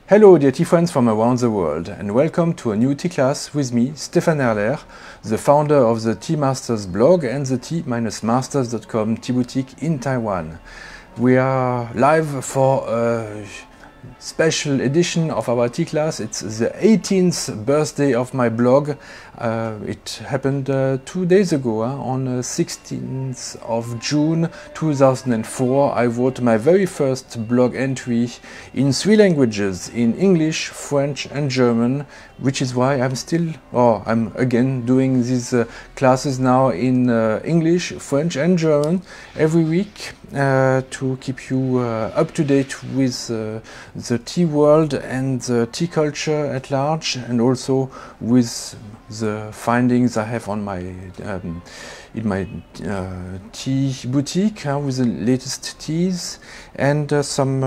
Hello dear tea friends from around the world, and welcome to a new tea class with me, Stéphane Erler, the founder of the Tea Masters blog and the tea-masters.com tea boutique in Taiwan. We are live for a special edition of our tea class. It's the 18th birthday of my blog. It happened 2 days ago, on 16th of June 2004. I wrote my very first blog entry in 3 languages, in English, French and German, which is why I'm again doing these classes now in English, French and German every week to keep you up to date with the tea world and the tea culture at large, and also with the findings I have on my in my tea boutique with the latest teas, and some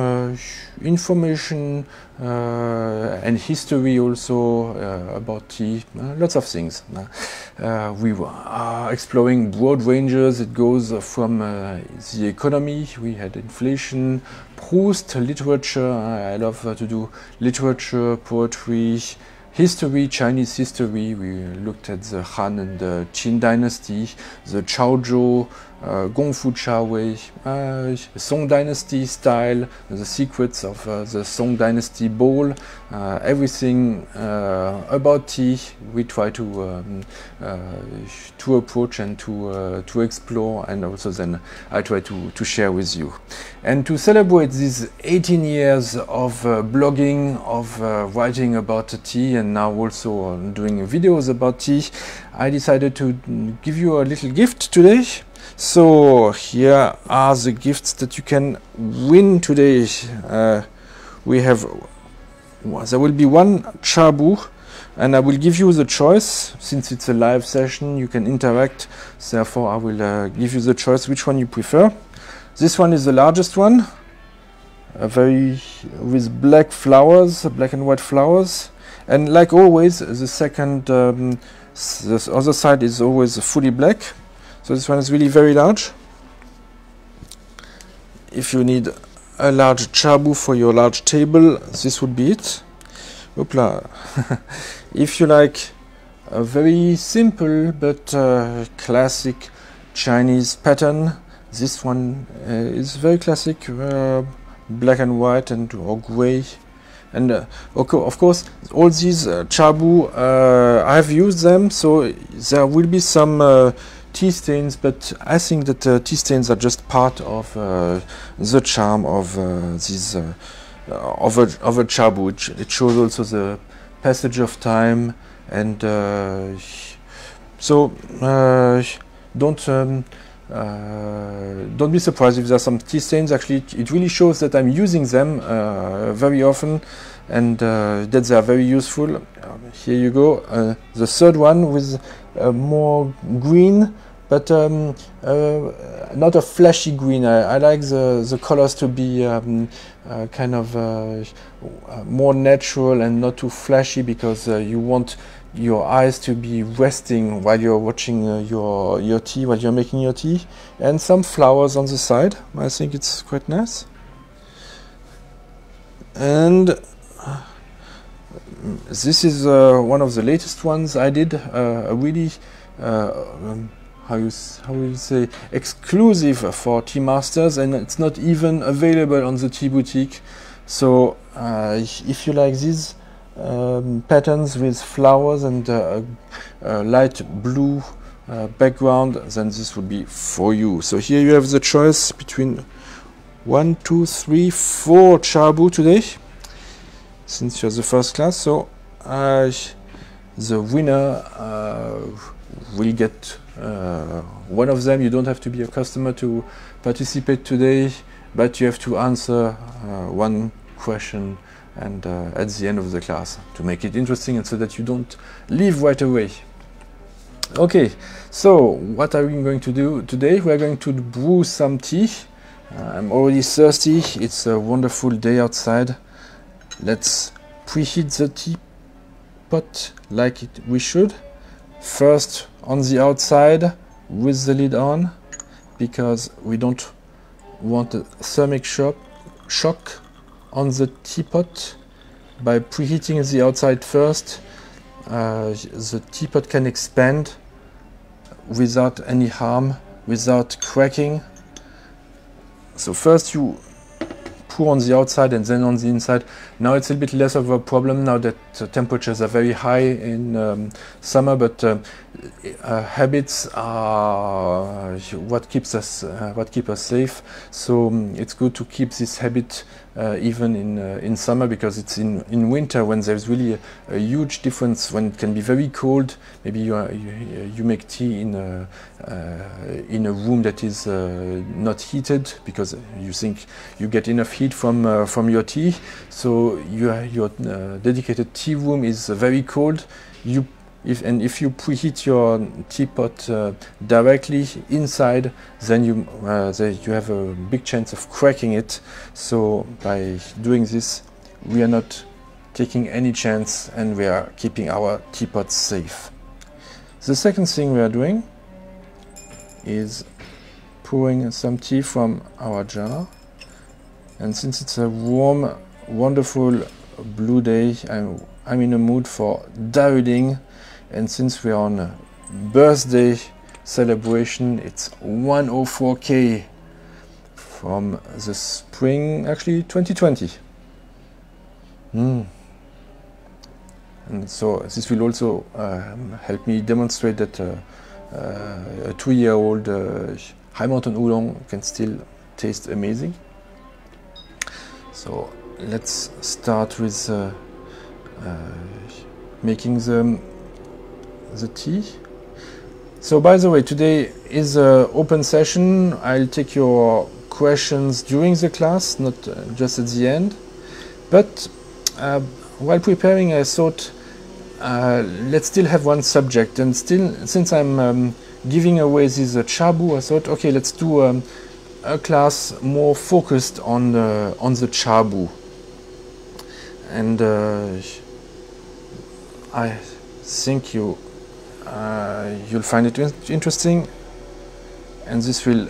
information and history also about tea, lots of things. We are exploring broad ranges. It goes from the economy, we had inflation, Proust, literature, I love to do literature, poetry, history, Chinese history. We looked at the Han and the Qin dynasty, the Chaozhou, Gongfu Chawei, Song dynasty style, the secrets of the Song dynasty bowl, everything about tea we try to approach and to explore, and also then I try to share with you. And to celebrate these 18 years of blogging, of writing about tea, and now also doing videos about tea, I decided to give you a little gift today. So here are the gifts that you can win today. There will be one Chabu, and I will give you the choice. Since it's a live session, you can interact. Therefore, I will give you the choice which one you prefer. This one is the largest one, with black flowers, black and white flowers. And like always, the second, the other side is always fully black. So this one is really very large. If you need a large chabu for your large table, this would be it. Hoopla. If you like a very simple but classic Chinese pattern, this one is very classic, black and white or gray. And of course, all these chabu, I have used them, so there will be some tea stains, but I think that tea stains are just part of the charm of this of a chabu. It shows also the passage of time, and so don't be surprised if there are some tea stains. Actually, it really shows that I'm using them very often, and that they are very useful. Here you go. The third one with more green, but not a flashy green. I like the colors to be kind of more natural and not too flashy, because you want your eyes to be resting while you're watching your tea, while you're making your tea. And some flowers on the side. I think it's quite nice. And this is one of the latest ones I did, a really how will you say, exclusive for Tea Masters, and it's not even available on the tea boutique. So if you like these patterns with flowers and light blue background, then this would be for you. So here you have the choice between 1, 2, 3, 4 chabu today, since you're the first class. So the winner will get one of them. You don't have to be a customer to participate today, but you have to answer one question and at the end of the class, to make it interesting and so that you don't leave right away. Okay, so what are we going to do today? We are going to brew some tea. I'm already thirsty. It's a wonderful day outside. Let's preheat the tea pot like we should. First on the outside with the lid on, because we don't want a thermic shock on the teapot. by preheating the outside first, the teapot can expand without any harm, without cracking. So first you pour on the outside and then on the inside. Now it's a bit less of a problem now that temperatures are very high in summer, but habits are what keeps us safe. So it's good to keep this habit even in summer, because it's in winter when there's really a huge difference, when it can be very cold. Maybe you make tea in a room that is not heated, because you think you get enough heat from your tea. So your dedicated tea room is very cold. If you preheat your teapot directly inside, then you have a big chance of cracking it. So by doing this, we are not taking any chance, and we are keeping our teapot safe. The second thing we are doing is pouring some tea from our jar. And since it's a warm, wonderful blue day, I'm in a mood for dioding. And since we're on a birthday celebration, it's 104K from the spring, actually 2020. And so this will also help me demonstrate that a 2-year-old High Mountain Oolong can still taste amazing. So let's start with making the tea. So by the way, today is an open session. I'll take your questions during the class, not just at the end. But while preparing, I thought let's still have one subject, and still, since I'm giving away this Cha Bu, I thought, okay, let's do a class more focused on the Cha Bu. And I think you'll find it interesting, and this will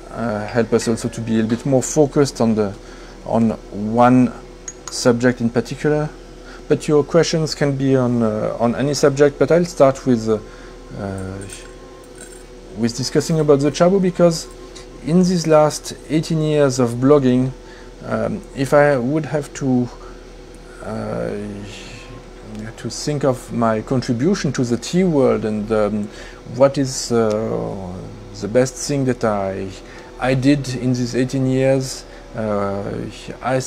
help us also to be a little bit more focused on one subject in particular. But your questions can be on any subject. But I'll start with discussing about the Cha Bu, because in these last 18 years of blogging, if I would have to think of my contribution to the tea world and what is the best thing that I did in these 18 years, I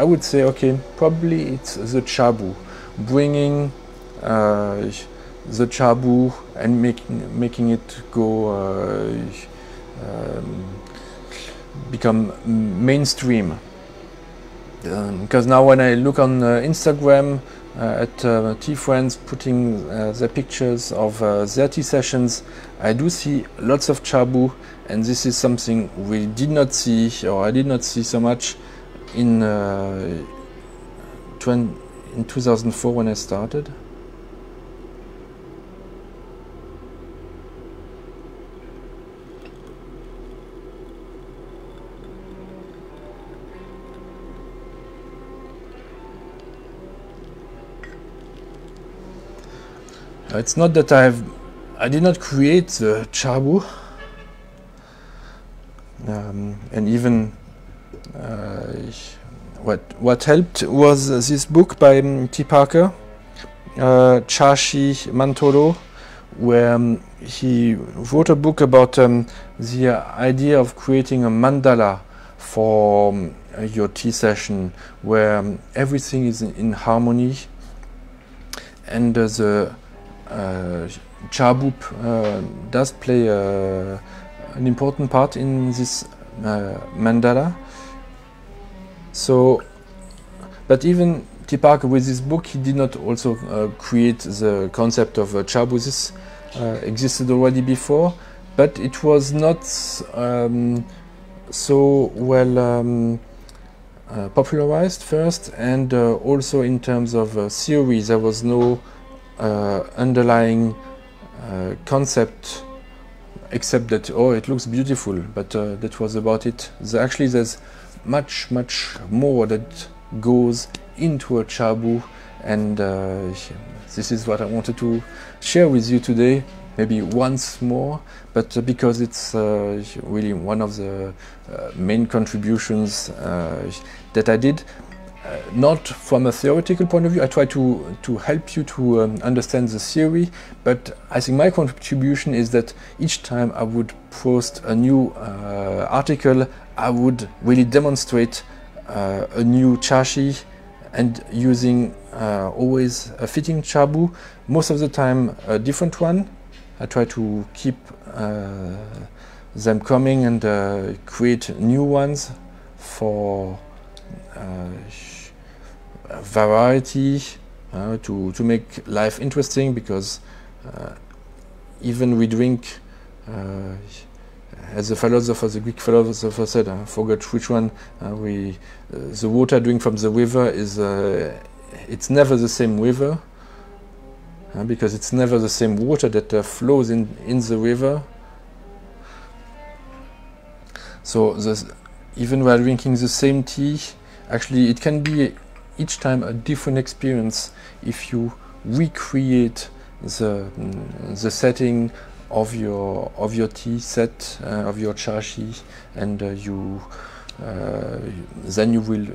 would say, okay, probably it's the Cha Bu, bringing the Cha Bu and making it go become mainstream. Because now when I look on Instagram at tea friends putting their pictures of their tea sessions, I do see lots of Cha Bu, and this is something we did not see, or I did not see so much in 2004 when I started. It's not that I did not create the Cha Bu, and even what helped was this book by T. Parker, Chashi Mantolo, where he wrote a book about the idea of creating a mandala for your tea session, where everything is in harmony, and the Cha Bu does play an important part in this mandala. So, but even T. Parker, with this book, he did not also create the concept of Cha Bu. This existed already before, but it was not so well popularized first, and also in terms of theory, there was no underlying concept, except that, oh, it looks beautiful, but that was about it. Actually, there's much more that goes into a chabu, and this is what I wanted to share with you today, maybe once more, but because it's really one of the main contributions that I did. Not from a theoretical point of view. I try to help you to understand the theory, but I think my contribution is that each time I would post a new article, I would really demonstrate a new chashi, and using always a fitting chabu, most of the time a different one. I try to keep them coming and create new ones for variety, to make life interesting, because even we drink, as the philosopher, the Greek philosopher said, I forgot which one, the water drink from the river is, it's never the same river, because it's never the same water that flows in the river. So even while drinking the same tea, actually it can be each time a different experience if you recreate the setting of your tea set, of your chashi, and then you will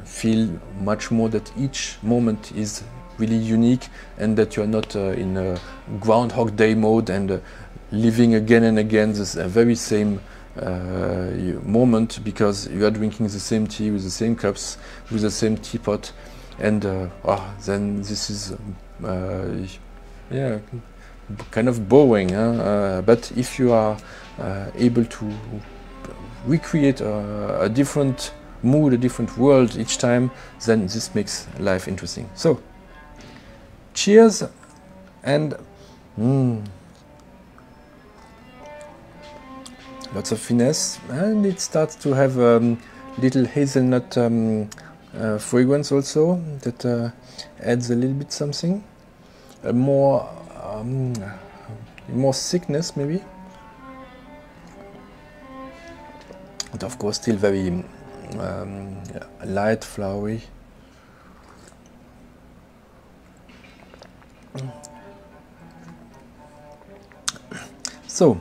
feel much more that each moment is really unique, and that you are not in a Groundhog Day mode and living again and again this very same moment, because you are drinking the same tea with the same cups, with the same teapot, and then this is yeah, kind of boring, but if you are able to recreate a different mood, a different world each time, then this makes life interesting. So cheers, and lots of finesse, and it starts to have little hazelnut fragrance also, that adds a little bit something, more thickness maybe, but of course still very light, flowery. So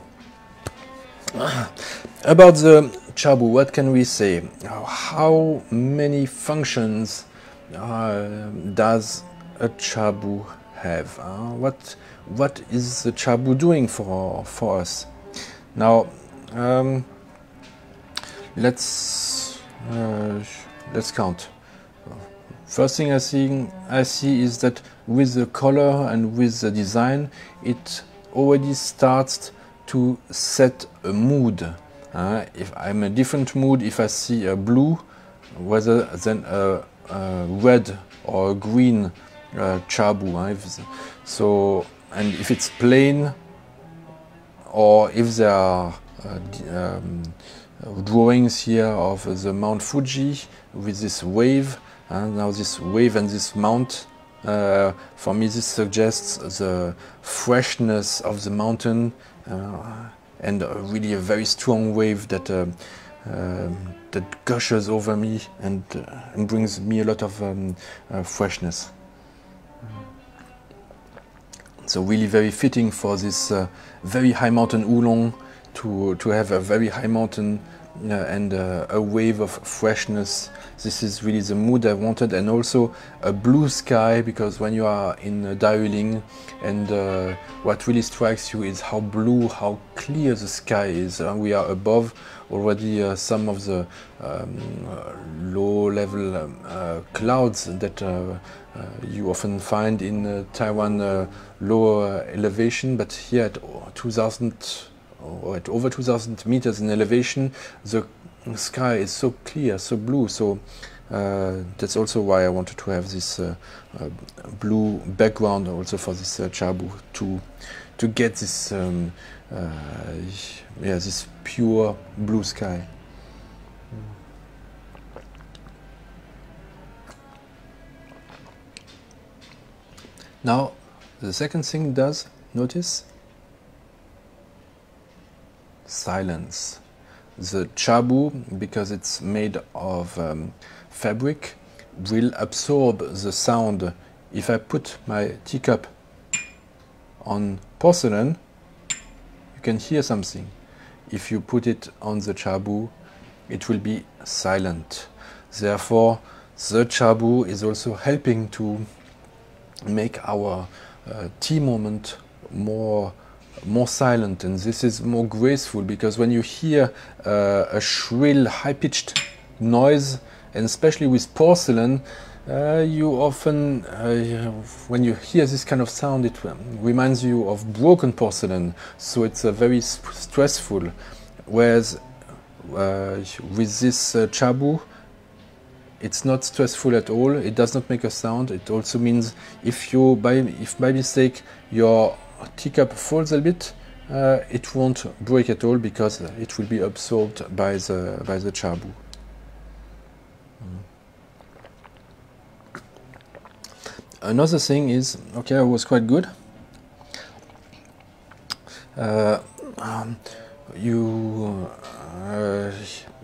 about the chabu, what can we say? How many functions does a chabu have? What is the chabu doing for us? Now let's count. First thing I see is that with the color and with the design, it already starts to set a mood. If I'm in a different mood, if I see a blue rather than a red or a green chabu, so, and if it's plain, or if there are drawings here of the Mount Fuji with this wave, now this wave and this mount, for me this suggests the freshness of the mountain, and really a very strong wave that that gushes over me and brings me a lot of freshness. So really very fitting for this very high mountain oolong to have a very high mountain and a wave of freshness. This is really the mood I wanted, and also a blue sky, because when you are in Darjeeling, and what really strikes you is how blue, how clear the sky is. We are above already some of the low-level clouds that you often find in Taiwan lower elevation, but here at 2000 or at over 2000 meters in elevation, the sky is so clear, so blue. So that's also why I wanted to have this blue background also for this chabu, to get this this pure blue sky. Now the second thing it does, notice, silence. The chabu, because it's made of fabric, will absorb the sound. If I put my teacup on porcelain, you can hear something. If you put it on the chabu, it will be silent. Therefore, the chabu is also helping to make our tea moment more silent, and this is more graceful, because when you hear a shrill, high-pitched noise, and especially with porcelain, you often, when you hear this kind of sound, it reminds you of broken porcelain, so it's very stressful. Whereas with this chabu, it's not stressful at all. It does not make a sound. It also means if by mistake your teacup falls a bit, it won't break at all, because it will be absorbed by the chabu. Another thing is, okay, it was quite good.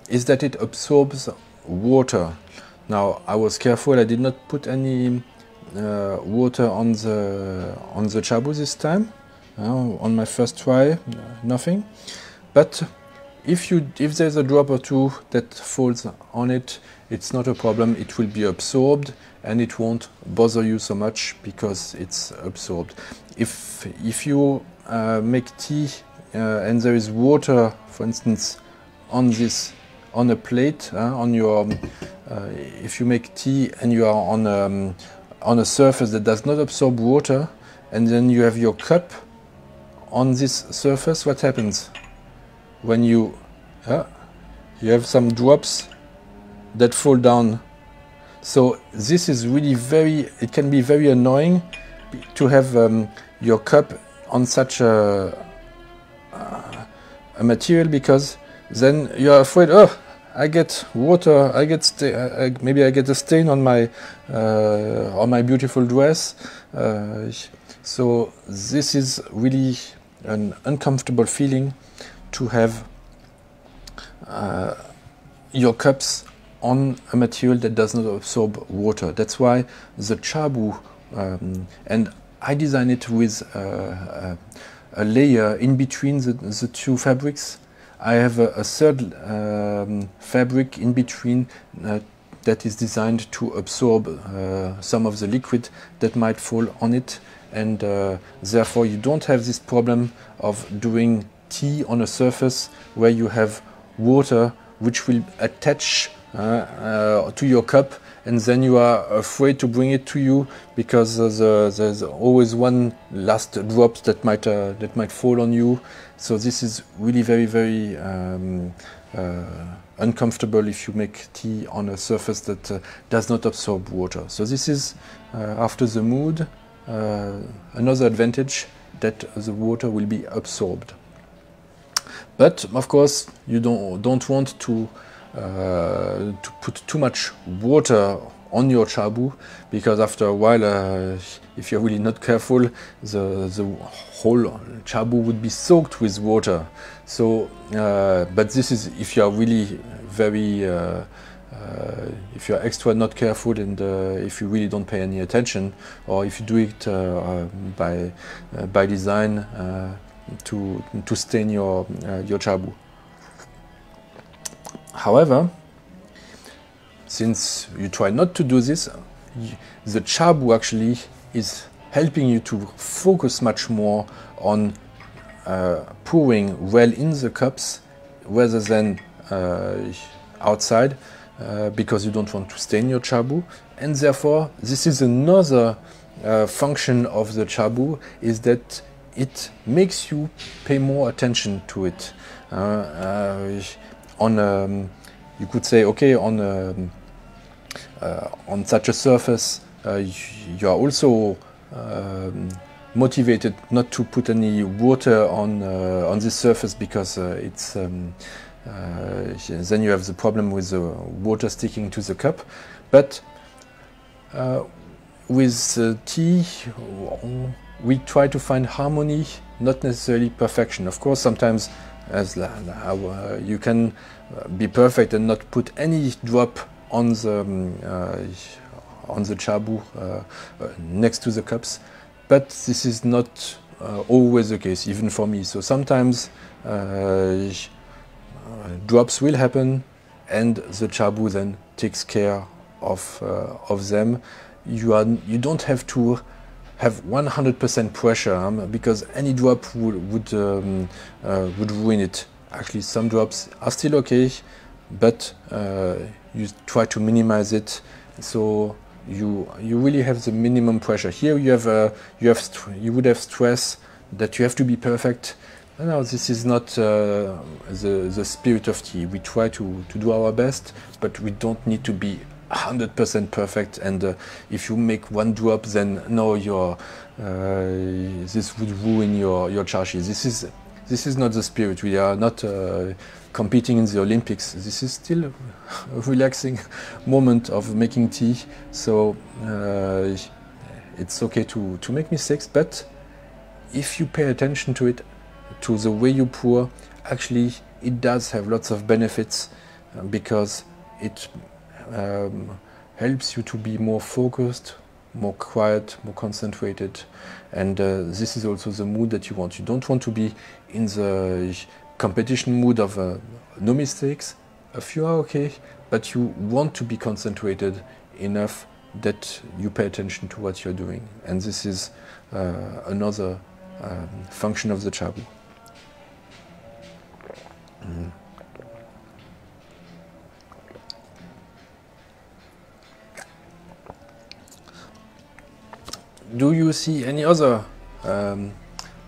Is that it absorbs water. Now I was careful. I did not put any water on the chabu this time. On my first try, nothing. But if there's a drop or two that falls on it, it's not a problem. It will be absorbed, and it won't bother you so much because it's absorbed. If you make tea and there is water, for instance, on a plate, if you make tea and you are on a surface that does not absorb water, and then you have your cup on this surface, what happens? When you have some drops that fall down. So this is really it can be very annoying to have your cup on such a material, because then you are afraid, oh, I get water, maybe I get a stain on my beautiful dress. So this is really an uncomfortable feeling to have your cups on a material that does not absorb water. That's why the chabu, and I design it with a layer in between the two fabrics. I have a third fabric in between that is designed to absorb some of the liquid that might fall on it, and therefore you don't have this problem of doing tea on a surface where you have water which will attach to your cup, and then you are afraid to bring it to you because there's always one last drop that might fall on you. So this is really very uncomfortable if you make tea on a surface that does not absorb water. So this is, after the mood, another advantage, that the water will be absorbed. But of course you don't want to put too much water on your chabu, because after a while, if you're really not careful, the whole chabu would be soaked with water. So, but this is if you are really if you are extra not careful, and if you really don't pay any attention, or if you do it by design to stain your chabu. However, since you try not to do this, the chabu actually is helping you to focus much more on pouring well in the cups rather than outside, because you don't want to stain your chabu. And therefore, this is another function of the chabu, is that it makes you pay more attention to it. You could say, okay, on such a surface, you are also motivated not to put any water on this surface, because it's then you have the problem with the water sticking to the cup. But with tea, we try to find harmony, not necessarily perfection. Of course, sometimes you can be perfect and not put any drop on on the chabu next to the cups, but this is not always the case, even for me. So sometimes drops will happen, and the chabu then takes care of them. You don't have to have 100% pressure, because any drop would ruin it. Actually, some drops are still okay, but you try to minimize it, so you really have the minimum pressure. Here you would have stress that you have to be perfect. No, this is not the spirit of tea. We try to do our best, but we don't need to be 100% perfect. And if you make one drop, then no, this would ruin your chashi. This is not the spirit. We are not competing in the Olympics. This is still a relaxing moment of making tea. So it's okay to make mistakes, but if you pay attention to it, to the way you pour, actually it does have lots of benefits, because it helps you to be more focused, more quiet, more concentrated, and this is also the mood that you want. You don't want to be in the competition mood of no mistakes. A few are okay, but you want to be concentrated enough that you pay attention to what you're doing, and this is another function of the chabu. Do you see any other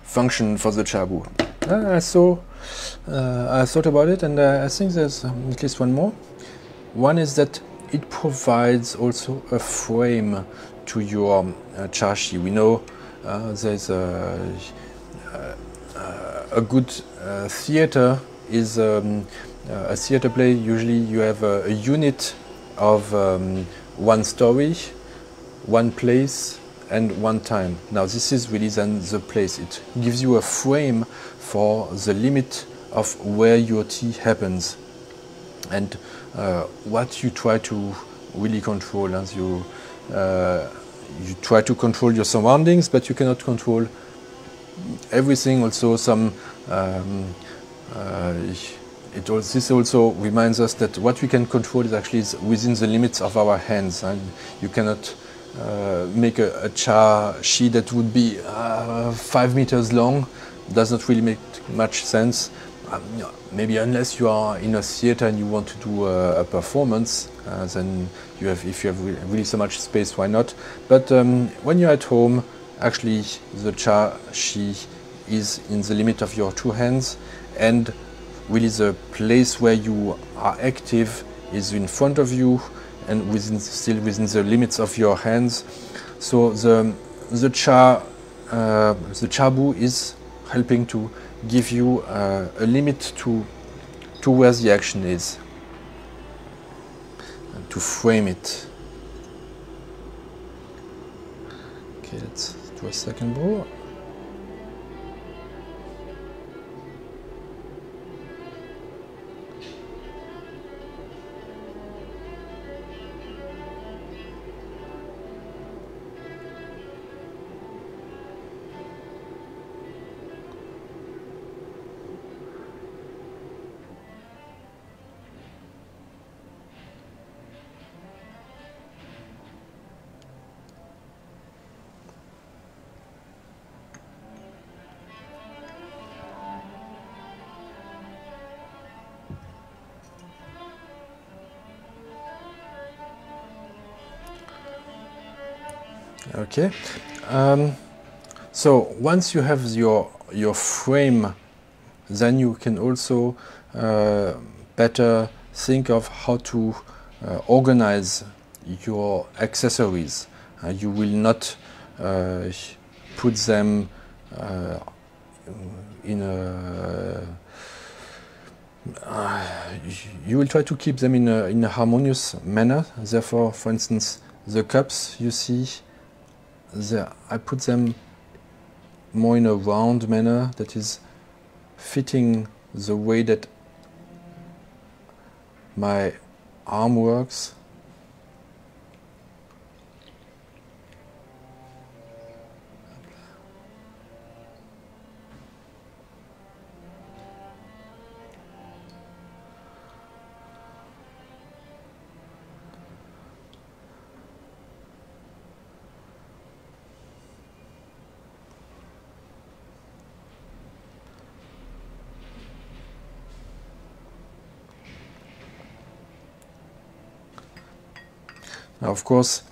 function for the chabu? I thought about it, and I think there's at least one more. One is that it provides also a frame to your chashi. We know there's a good theater is a theater play. Usually you have a unit of one story, one place, and one time. Now this is really then the place. It gives you a frame for the limit of where your tea happens, and what you try to really control. As you try to control your surroundings, but you cannot control everything. Also this also reminds us that what we can control is actually within the limits of our hands, and you cannot make a chashi that would be 5 meters long. Does not really make much sense. Maybe unless you are in a theater and you want to do a performance, then if you have really so much space, why not? But when you're at home, actually the chashi is in the limit of your two hands, and really the place where you are active is in front of you and still within the limits of your hands. So the chabu is helping to give you a limit to where the action is, and to frame it. Okay, let's do a second brew. Okay, so once you have your frame, then you can also better think of how to organize your accessories. You will not put them in a you will try to keep them in a harmonious manner. Therefore, for instance, the cups you see, I put them more in a round manner that is fitting the way that my arm works. Of course,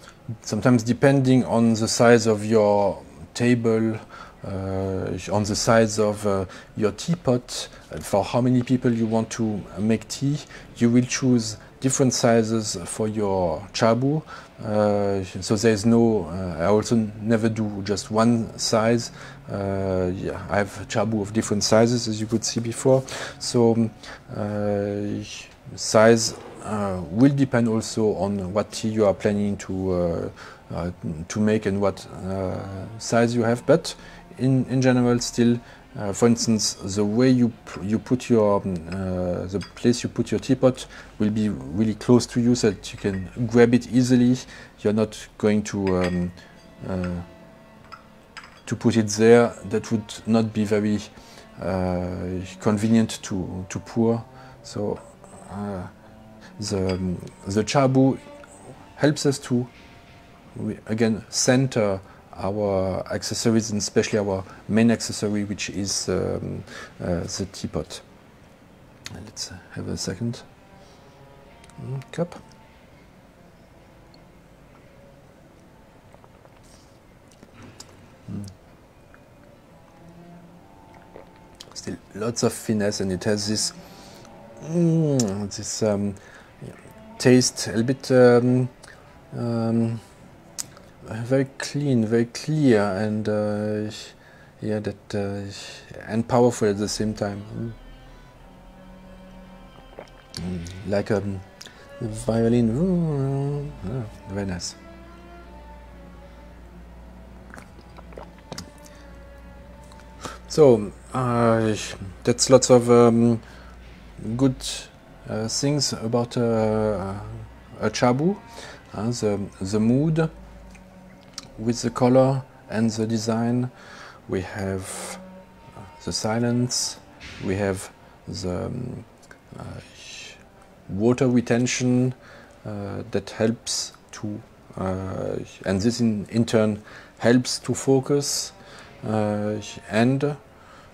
sometimes depending on the size of your table, on the size of your teapot, for how many people you want to make tea, you will choose different sizes for your chabu. So there's no, I also never do just one size. Yeah, I have chabu of different sizes, as you could see before. So size will depend also on what tea you are planning to make and what size you have. But in general, still, for instance, the way you put your the place you put your teapot will be really close to you, so that you can grab it easily. You're not going to put it there. That would not be very convenient to pour. So the chabu helps us to again center our accessories, and especially our main accessory, which is the teapot. Let's have a second cup. Still lots of finesse, and it has this taste, a bit very clean, very clear, and yeah, that and powerful at the same time. Like a violin. Very nice. So that's lots of good things about a chabu. The mood with the color and the design. We have the silence. We have the water retention that helps to, and this in turn helps to focus, and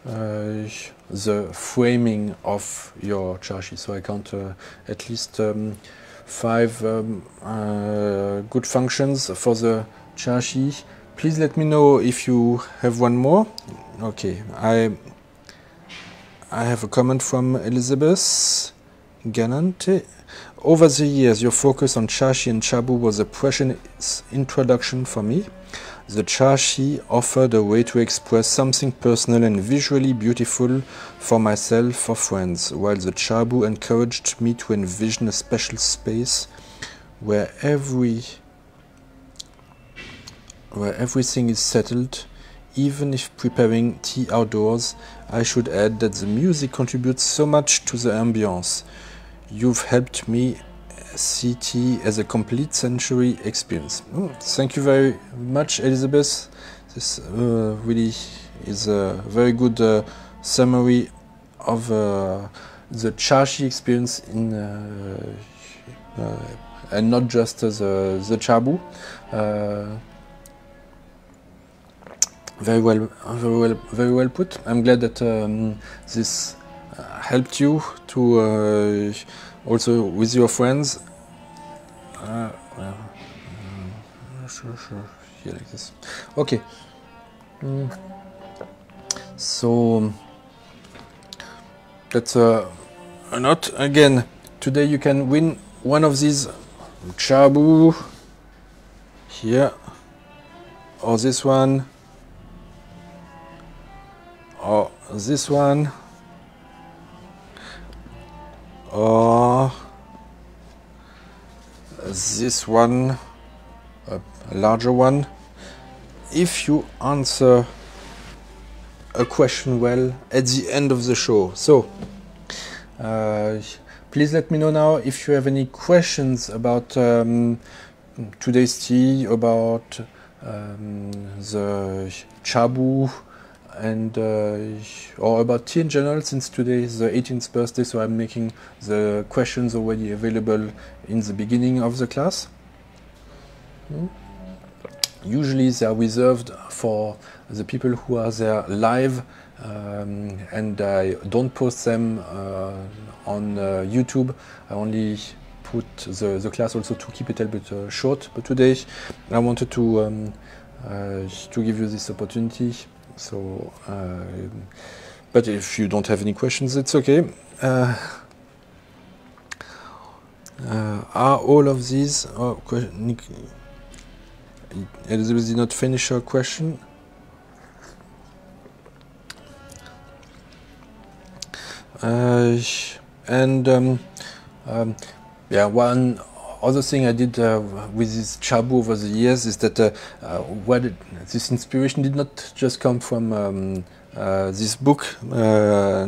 the framing of your chashi. So I count at least 5 good functions for the chashi. Please let me know if you have one more. Okay, I have a comment from Elizabeth Ganante. Over the years, your focus on chashi and chabu was a precious introduction for me. The chashi offered a way to express something personal and visually beautiful for myself or friends, while the chabu encouraged me to envision a special space where everything is settled. Even if preparing tea outdoors, I should add that the music contributes so much to the ambience. You've helped me see tea as a complete sensory experience. Thank you very much, Elizabeth. This really is a very good summary of the chashi experience in and not just the chabu. Very well put. I'm glad that this helped you to also with your friends. Sure. Here like this. Okay. So that's a note. Again, today you can win one of these chabu here, or this one, or this one, or this one, a larger one, if you answer a question well at the end of the show. So please let me know now if you have any questions about today's tea, about the chabu, and or about tea in general, since today is the 18th birthday, so I'm making the questions already available in the beginning of the class. Usually they are reserved for the people who are there live, and I don't post them on YouTube. I only put the class also to keep it a bit short, but today I wanted to give you this opportunity. So, but if you don't have any questions, it's okay. Are all of these? Oh, Elizabeth did not finish her question. Yeah, one other thing I did with this Chabu over the years is that this inspiration did not just come from this book,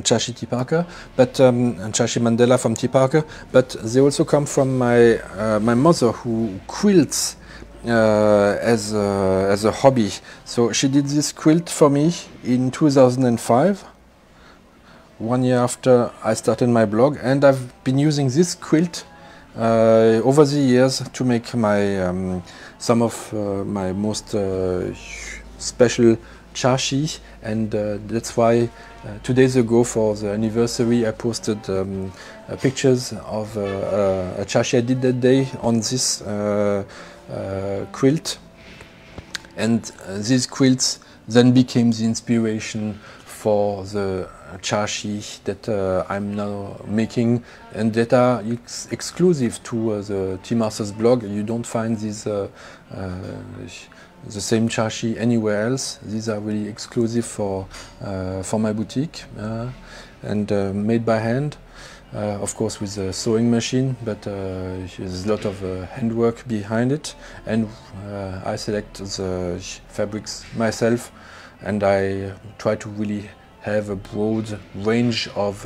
Chashi T. Parker, but Chashi Mandela from T. Parker, but they also come from my mother, who quilts as a hobby. So she did this quilt for me in 2005. 1 year after I started my blog, and I've been using this quilt over the years to make my some of my most special chashi, and that's why 2 days ago for the anniversary I posted pictures of a chashi I did that day on this quilt, and these quilts then became the inspiration for the chashi that I'm now making, and that are exclusive to the Tea Masters blog. You don't find these the same chashi anywhere else. These are really exclusive for my boutique and made by hand, of course with a sewing machine, but there's a lot of handwork behind it, and I select the fabrics myself, and I try to really have a broad range of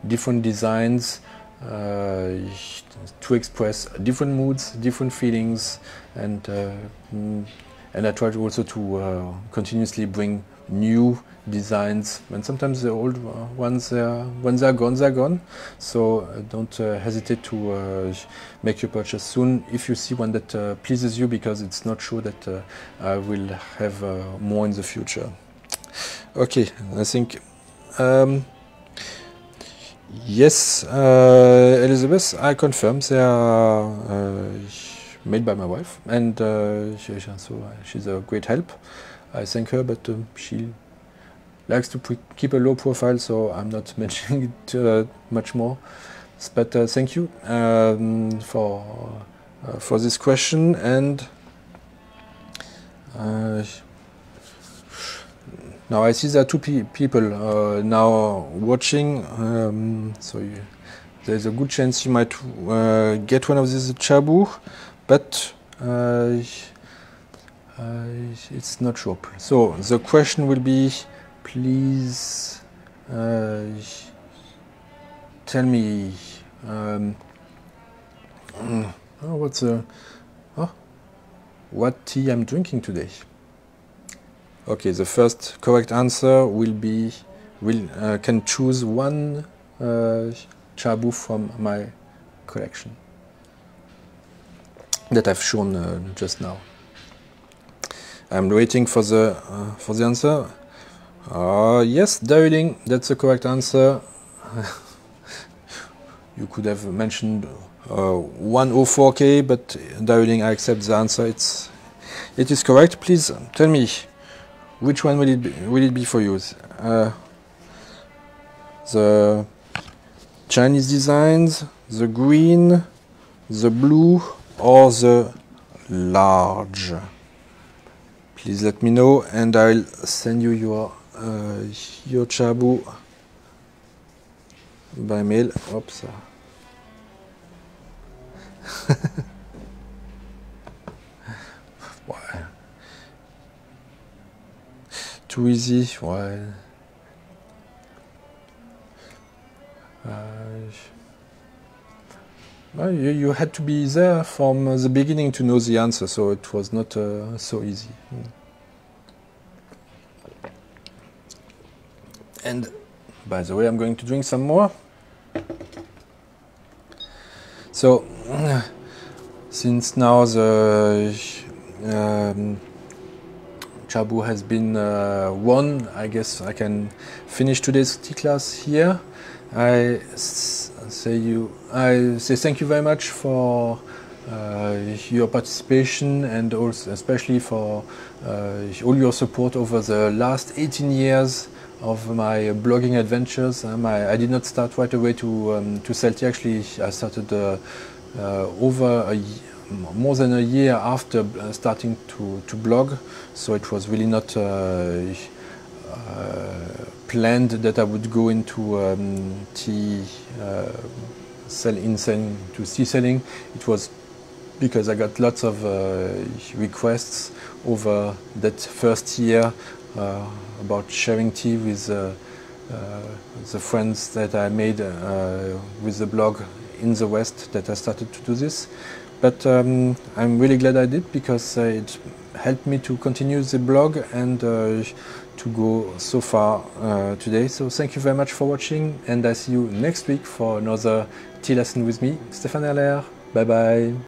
different designs to express different moods, different feelings, and I try to also to continuously bring new designs. And sometimes the old ones, when they're gone. So don't hesitate to make your purchase soon if you see one that pleases you, because it's not sure that I will have more in the future. Okay, I think yes, Elizabeth, I confirm they are made by my wife, and she's a great help. I thank her, but she likes to keep a low profile, so I'm not mentioning it much more. But thank you for this question, and now I see there are two people now watching, so there's a good chance you might get one of these Chabu, but it's not sure. So the question will be, please tell me what tea I'm drinking today. Okay, the first correct answer will be can choose one Chabu from my collection that I've shown just now. I'm waiting for the answer. Yes, Darjeeling, that's the correct answer. You could have mentioned 104K, but Darjeeling, I accept the answer. It is correct. Please tell me, which one will it be for you? The Chinese designs, the green, the blue, or the large? Please let me know, and I'll send you your Chabu by mail. Oops. Too easy. Why? Well, you had to be there from the beginning to know the answer, so it was not so easy. And by the way, I'm going to drink some more. So, since now the Chabu has been won, I guess I can finish today's tea class here. I say thank you very much for your participation, and also especially for all your support over the last 18 years of my blogging adventures. I did not start right away to sell tea. Actually, I started more than a year after starting to blog, so it was really not planned that I would go into tea tea selling. It was because I got lots of requests over that first year about sharing tea with the friends that I made with the blog in the West, that I started to do this. But I'm really glad I did, because it helped me to continue the blog and to go so far today. So thank you very much for watching, and I see you next week for another tea lesson with me, Stéphane Erler. Bye bye.